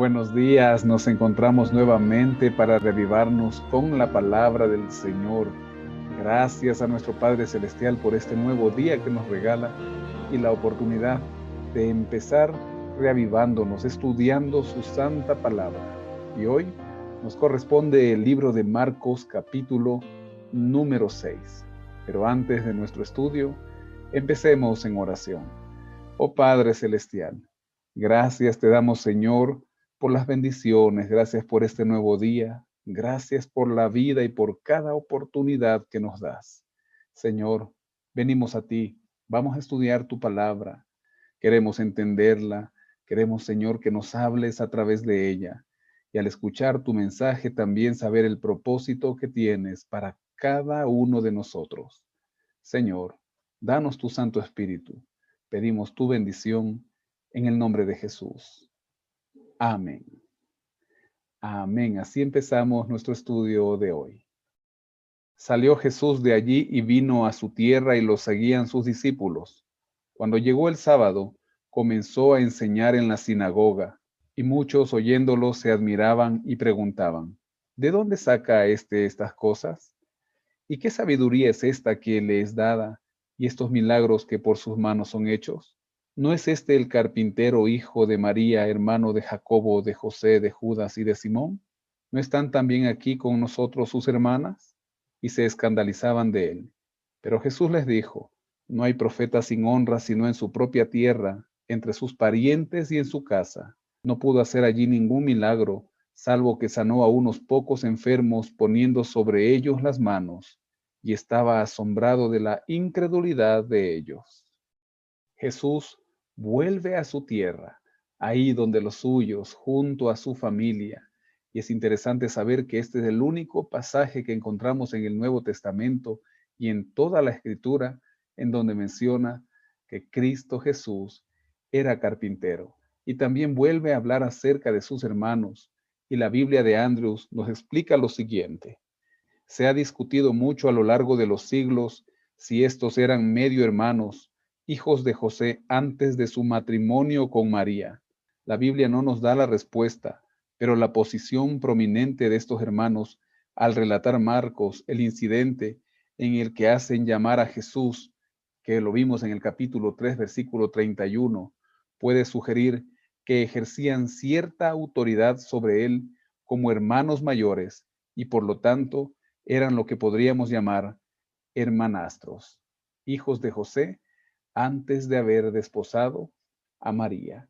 Buenos días, nos encontramos nuevamente para reavivarnos con la palabra del Señor. Gracias a nuestro Padre Celestial por este nuevo día que nos regala y la oportunidad de empezar reavivándonos, estudiando su santa palabra. Y hoy nos corresponde el libro de Marcos, capítulo número 6. Pero antes de nuestro estudio, empecemos en oración. Oh Padre Celestial, gracias te damos, Señor, por las bendiciones, gracias por este nuevo día, gracias por la vida y por cada oportunidad que nos das. Señor, venimos a ti, vamos a estudiar tu palabra, queremos entenderla, queremos, Señor, que nos hables a través de ella y al escuchar tu mensaje también saber el propósito que tienes para cada uno de nosotros. Señor, danos tu Santo Espíritu. Pedimos tu bendición en el nombre de Jesús. Amén. Amén. Así empezamos nuestro estudio de hoy. Salió Jesús de allí y vino a su tierra y lo seguían sus discípulos. Cuando llegó el sábado, comenzó a enseñar en la sinagoga, y muchos oyéndolo se admiraban y preguntaban, ¿de dónde saca estas cosas? ¿Y qué sabiduría es esta que le es dada, y estos milagros que por sus manos son hechos? ¿No es este el carpintero, hijo de María, hermano de Jacobo, de José, de Judas y de Simón? ¿No están también aquí con nosotros sus hermanas? Y se escandalizaban de él. Pero Jesús les dijo, no hay profeta sin honra sino en su propia tierra, entre sus parientes y en su casa. No pudo hacer allí ningún milagro, salvo que sanó a unos pocos enfermos poniendo sobre ellos las manos, y estaba asombrado de la incredulidad de ellos. Jesús vuelve a su tierra, ahí donde los suyos, junto a su familia. Y es interesante saber que este es el único pasaje que encontramos en el Nuevo Testamento y en toda la Escritura en donde menciona que Cristo Jesús era carpintero. Y también vuelve a hablar acerca de sus hermanos. Y la Biblia de Andrews nos explica lo siguiente. Se ha discutido mucho a lo largo de los siglos si estos eran medio hermanos, hijos de José antes de su matrimonio con María. La Biblia no nos da la respuesta, pero la posición prominente de estos hermanos al relatar Marcos el incidente en el que hacen llamar a Jesús, que lo vimos en el capítulo 3, versículo 31, puede sugerir que ejercían cierta autoridad sobre él como hermanos mayores y por lo tanto eran lo que podríamos llamar hermanastros, hijos de José antes de haber desposado a María.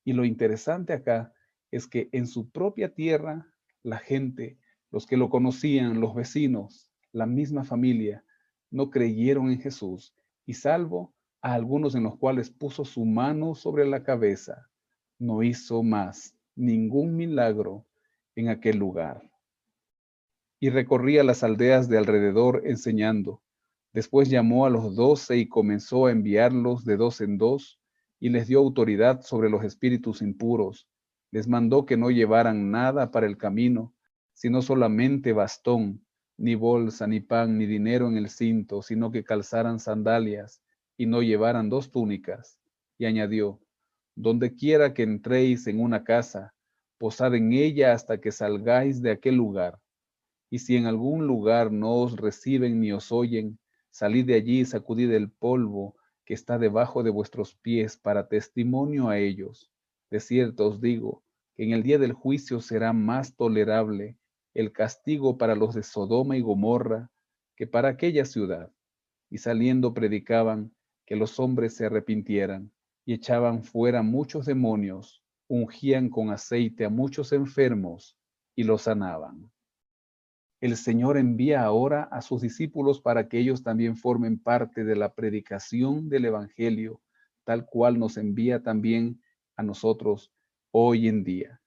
Y lo interesante acá es que en su propia tierra, la gente, los que lo conocían, los vecinos, la misma familia, no creyeron en Jesús, y salvo a algunos en los cuales puso su mano sobre la cabeza, no hizo más ningún milagro en aquel lugar. Y recorría las aldeas de alrededor enseñando. Después llamó a los 12 y comenzó a enviarlos de dos en dos, y les dio autoridad sobre los espíritus impuros. Les mandó que no llevaran nada para el camino, sino solamente bastón, ni bolsa, ni pan, ni dinero en el cinto, sino que calzaran sandalias, y no llevaran dos túnicas. Y añadió, donde quiera que entréis en una casa, posad en ella hasta que salgáis de aquel lugar. Y si en algún lugar no os reciben ni os oyen, salid de allí y sacudid el polvo que está debajo de vuestros pies para testimonio a ellos. De cierto os digo que en el día del juicio será más tolerable el castigo para los de Sodoma y Gomorra que para aquella ciudad. Y saliendo predicaban que los hombres se arrepintieran y echaban fuera muchos demonios, ungían con aceite a muchos enfermos y los sanaban. El Señor envía ahora a sus discípulos para que ellos también formen parte de la predicación del Evangelio, tal cual nos envía también a nosotros hoy en día.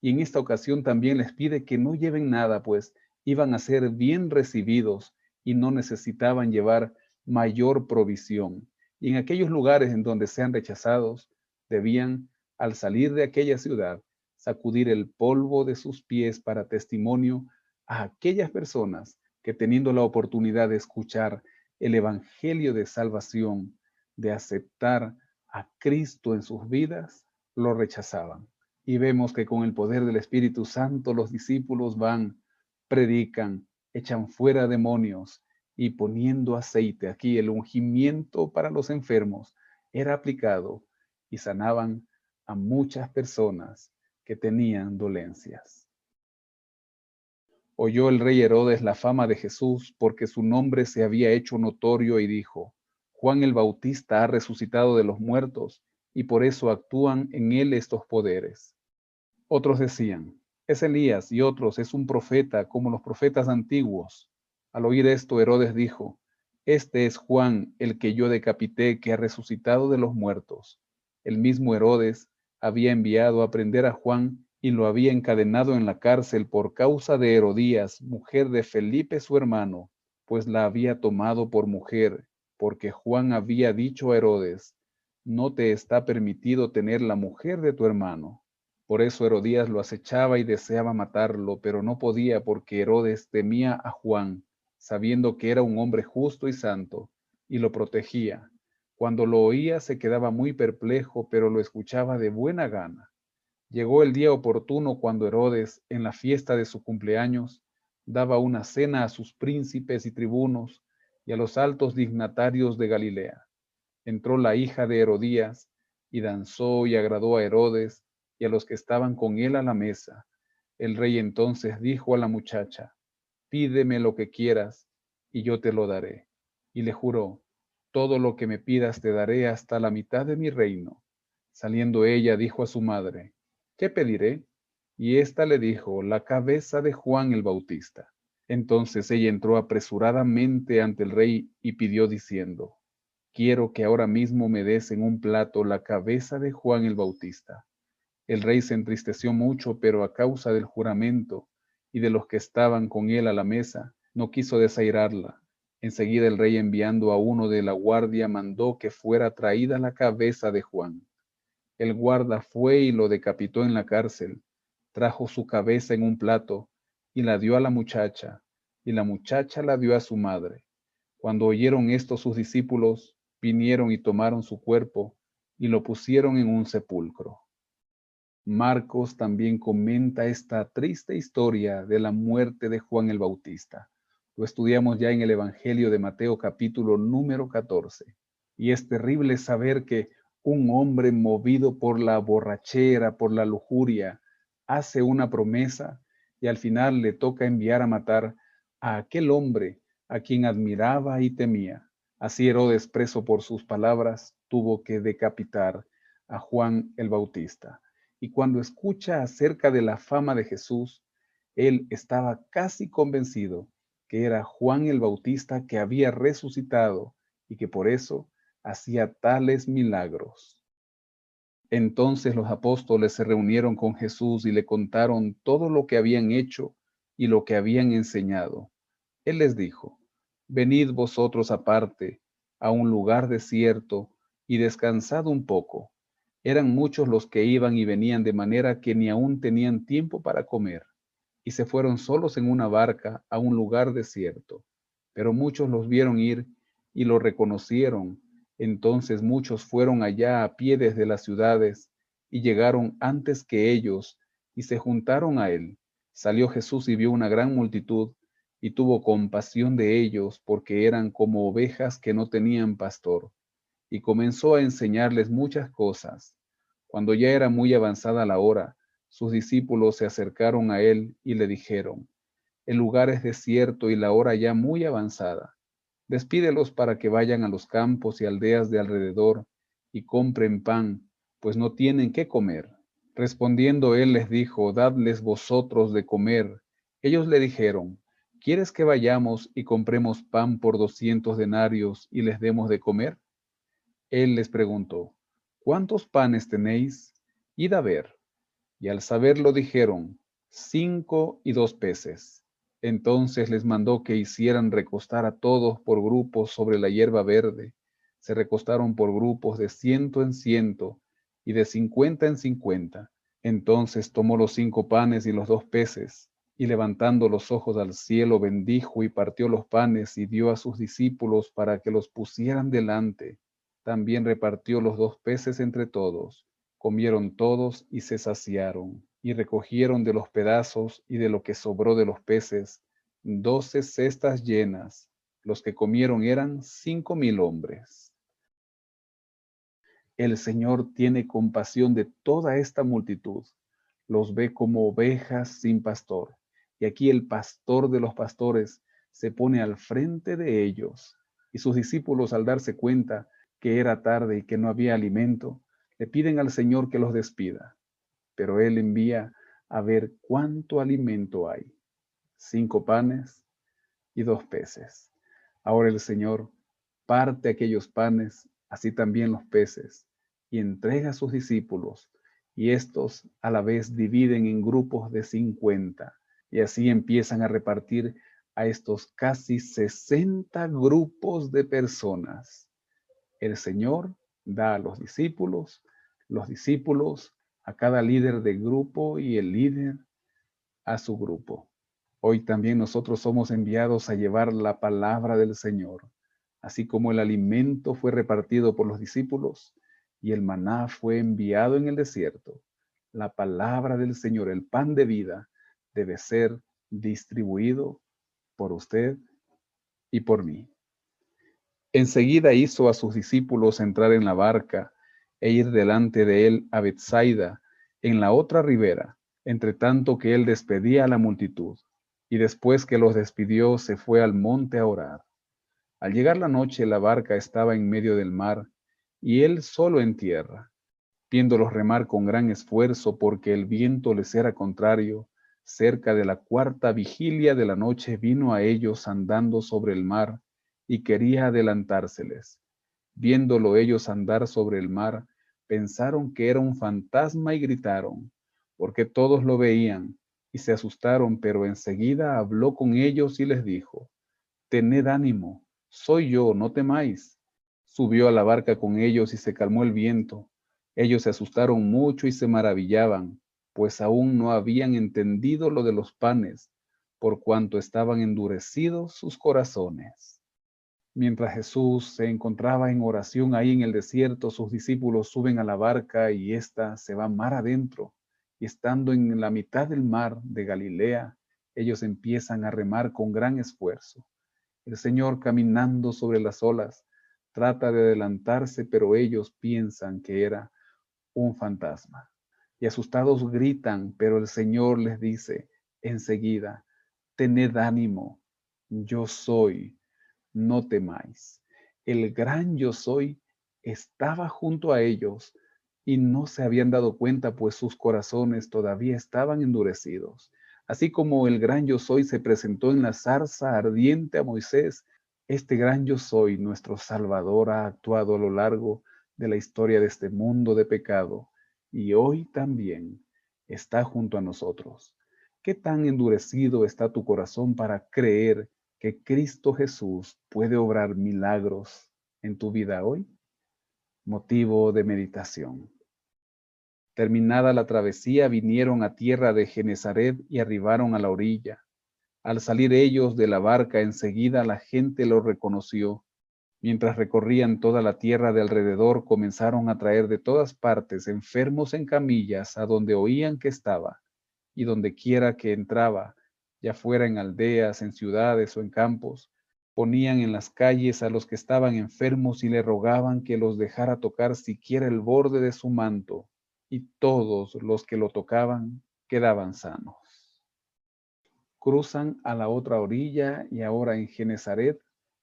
Y en esta ocasión también les pide que no lleven nada, pues iban a ser bien recibidos y no necesitaban llevar mayor provisión. Y en aquellos lugares en donde sean rechazados, debían, al salir de aquella ciudad, sacudir el polvo de sus pies para testimonio a aquellas personas que teniendo la oportunidad de escuchar el Evangelio de salvación, de aceptar a Cristo en sus vidas, lo rechazaban. Y vemos que con el poder del Espíritu Santo los discípulos van, predican, echan fuera demonios y poniendo aceite, aquí el ungimiento para los enfermos, era aplicado y sanaban a muchas personas que tenían dolencias. Oyó el rey Herodes la fama de Jesús porque su nombre se había hecho notorio y dijo, Juan el Bautista ha resucitado de los muertos y por eso actúan en él estos poderes. Otros decían, es Elías y otros es un profeta como los profetas antiguos. Al oír esto, Herodes dijo, este es Juan el que yo decapité que ha resucitado de los muertos. El mismo Herodes había enviado a prender a Juan y lo había encadenado en la cárcel por causa de Herodías, mujer de Felipe su hermano, pues la había tomado por mujer, porque Juan había dicho a Herodes, no te está permitido tener la mujer de tu hermano. Por eso Herodías lo acechaba y deseaba matarlo, pero no podía porque Herodes temía a Juan, sabiendo que era un hombre justo y santo, y lo protegía. Cuando lo oía se quedaba muy perplejo, pero lo escuchaba de buena gana. Llegó el día oportuno cuando Herodes, en la fiesta de su cumpleaños, daba una cena a sus príncipes y tribunos y a los altos dignatarios de Galilea. Entró la hija de Herodías y danzó y agradó a Herodes y a los que estaban con él a la mesa. El rey entonces dijo a la muchacha, pídeme lo que quieras y yo te lo daré. Y le juró, todo lo que me pidas te daré hasta la mitad de mi reino. Saliendo ella dijo a su madre, ¿qué pediré? Y ésta le dijo, la cabeza de Juan el Bautista. Entonces ella entró apresuradamente ante el rey y pidió diciendo, quiero que ahora mismo me des en un plato la cabeza de Juan el Bautista. El rey se entristeció mucho, pero a causa del juramento y de los que estaban con él a la mesa, no quiso desairarla. Enseguida el rey, enviando a uno de la guardia, mandó que fuera traída la cabeza de Juan. El guarda fue y lo decapitó en la cárcel, trajo su cabeza en un plato y la dio a la muchacha, y la muchacha la dio a su madre. Cuando oyeron esto sus discípulos, vinieron y tomaron su cuerpo y lo pusieron en un sepulcro. Marcos también comenta esta triste historia de la muerte de Juan el Bautista. Lo estudiamos ya en el Evangelio de Mateo capítulo número 14. Y es terrible saber que un hombre movido por la borrachera, por la lujuria, hace una promesa y al final le toca enviar a matar a aquel hombre a quien admiraba y temía. Así Herodes, preso por sus palabras, tuvo que decapitar a Juan el Bautista. Y cuando escucha acerca de la fama de Jesús, él estaba casi convencido que era Juan el Bautista que había resucitado y que por eso hacía tales milagros. Entonces los apóstoles se reunieron con Jesús y le contaron todo lo que habían hecho y lo que habían enseñado. Él les dijo, venid vosotros aparte a un lugar desierto y descansad un poco. Eran muchos los que iban y venían de manera que ni aún tenían tiempo para comer, y se fueron solos en una barca a un lugar desierto. Pero muchos los vieron ir y lo reconocieron. Entonces muchos fueron allá a pie desde las ciudades y llegaron antes que ellos y se juntaron a él. Salió Jesús y vio una gran multitud y tuvo compasión de ellos porque eran como ovejas que no tenían pastor, y comenzó a enseñarles muchas cosas. Cuando ya era muy avanzada la hora, sus discípulos se acercaron a él y le dijeron, el lugar es desierto y la hora ya muy avanzada. Despídelos para que vayan a los campos y aldeas de alrededor y compren pan, pues no tienen qué comer. Respondiendo él les dijo, dadles vosotros de comer. Ellos le dijeron, ¿quieres que vayamos y compremos pan por 200 denarios y les demos de comer? Él les preguntó, ¿cuántos panes tenéis? Id a ver. Y al saberlo dijeron, 5 y 2 peces. Entonces les mandó que hicieran recostar a todos por grupos sobre la hierba verde. Se recostaron por grupos de 100 en 100 y de 50 en 50. Entonces tomó los 5 panes y los 2 peces, y levantando los ojos al cielo bendijo y partió los panes y dio a sus discípulos para que los pusieran delante. También repartió los 2 peces entre todos. Comieron todos y se saciaron, y recogieron de los pedazos y de lo que sobró de los peces 12 cestas llenas. Los que comieron eran 5,000 hombres. El Señor tiene compasión de toda esta multitud. Los ve como ovejas sin pastor. Y aquí el pastor de los pastores se pone al frente de ellos. Y sus discípulos, al darse cuenta que era tarde y que no había alimento, le piden al Señor que los despida. Pero Él envía a ver cuánto alimento hay. 5 panes y 2 peces. Ahora el Señor parte aquellos panes, así también los peces, y entrega a sus discípulos, y estos a la vez dividen en grupos de 50, y así empiezan a repartir a estos casi 60 grupos de personas. El Señor da a los discípulos a cada líder de grupo y el líder a su grupo. Hoy también nosotros somos enviados a llevar la palabra del Señor, así como el alimento fue repartido por los discípulos y el maná fue enviado en el desierto. La palabra del Señor, el pan de vida, debe ser distribuido por usted y por mí. Enseguida hizo a sus discípulos entrar en la barca e ir delante de él a Betsaida, en la otra ribera, entre tanto que él despedía a la multitud. Y después que los despidió, se fue al monte a orar. Al llegar la noche, la barca estaba en medio del mar, y él solo en tierra. Viéndolos remar con gran esfuerzo, porque el viento les era contrario, cerca de la 4ª vigilia de la noche vino a ellos andando sobre el mar, y quería adelantárseles. Viéndolo ellos andar sobre el mar, pensaron que era un fantasma y gritaron, porque todos lo veían, y se asustaron, pero enseguida habló con ellos y les dijo: Tened ánimo, soy yo, no temáis. Subió a la barca con ellos y se calmó el viento. Ellos se asustaron mucho y se maravillaban, pues aún no habían entendido lo de los panes, por cuanto estaban endurecidos sus corazones. Mientras Jesús se encontraba en oración ahí en el desierto, sus discípulos suben a la barca y ésta se va mar adentro. Y estando en la mitad del mar de Galilea, ellos empiezan a remar con gran esfuerzo. El Señor, caminando sobre las olas, trata de adelantarse, pero ellos piensan que era un fantasma. Y asustados gritan, pero el Señor les dice enseguida: Tened ánimo, yo soy, no temáis. El gran yo soy estaba junto a ellos y no se habían dado cuenta, pues sus corazones todavía estaban endurecidos. Así como el gran yo soy se presentó en la zarza ardiente a Moisés, este gran yo soy, nuestro Salvador, ha actuado a lo largo de la historia de este mundo de pecado y hoy también está junto a nosotros. ¿Qué tan endurecido está tu corazón para creer que Cristo Jesús puede obrar milagros en tu vida hoy? Motivo de meditación. Terminada la travesía, vinieron a tierra de Genesaret y arribaron a la orilla. Al salir ellos de la barca, enseguida la gente lo reconoció. Mientras recorrían toda la tierra de alrededor, comenzaron a traer de todas partes enfermos en camillas a donde oían que estaba, y donde quiera que entraba, ya fuera en aldeas, en ciudades o en campos, ponían en las calles a los que estaban enfermos y le rogaban que los dejara tocar siquiera el borde de su manto, y todos los que lo tocaban quedaban sanos. Cruzan a la otra orilla y ahora en Genesaret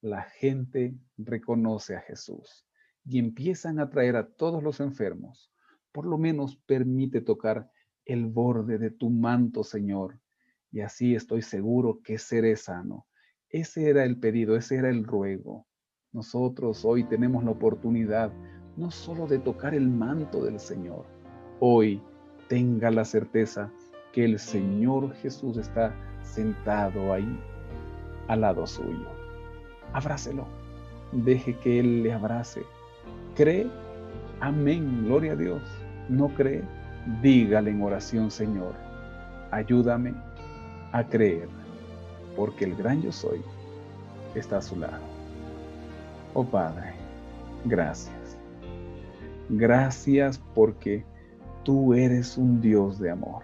la gente reconoce a Jesús y empiezan a traer a todos los enfermos. Por lo menos permite tocar el borde de tu manto, Señor, y así estoy seguro que seré sano. Ese era el pedido, ese era el ruego. Nosotros hoy tenemos la oportunidad no solo de tocar el manto del Señor. Hoy tenga la certeza que el Señor Jesús está sentado ahí al lado suyo. Abrácelo, deje que Él le abrace. ¿Cree? Amén, gloria a Dios. ¿No cree? Dígale en oración: Señor, ayúdame a creer, porque el gran yo soy está a su lado. Oh Padre, gracias. Gracias porque tú eres un Dios de amor,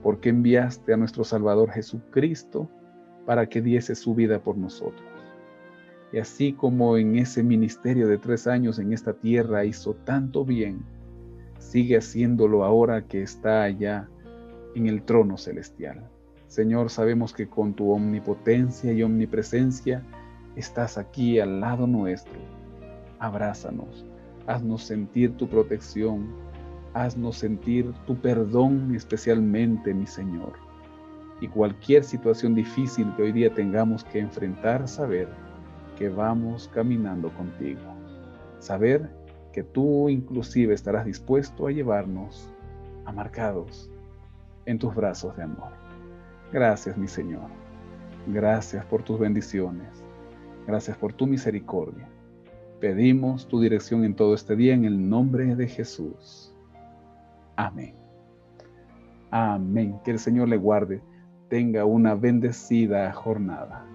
porque enviaste a nuestro Salvador Jesucristo para que diese su vida por nosotros. Y así como en ese ministerio de 3 años en esta tierra hizo tanto bien, sigue haciéndolo ahora que está allá en el trono celestial. Señor, sabemos que con tu omnipotencia y omnipresencia estás aquí al lado nuestro. Abrázanos, haznos sentir tu protección, haznos sentir tu perdón especialmente, mi Señor. Y cualquier situación difícil que hoy día tengamos que enfrentar, saber que vamos caminando contigo. Saber que tú inclusive estarás dispuesto a llevarnos amarcados en tus brazos de amor. Gracias, mi Señor. Gracias por tus bendiciones. Gracias por tu misericordia. Pedimos tu dirección en todo este día en el nombre de Jesús. Amén. Amén. Que el Señor le guarde. Tenga una bendecida jornada.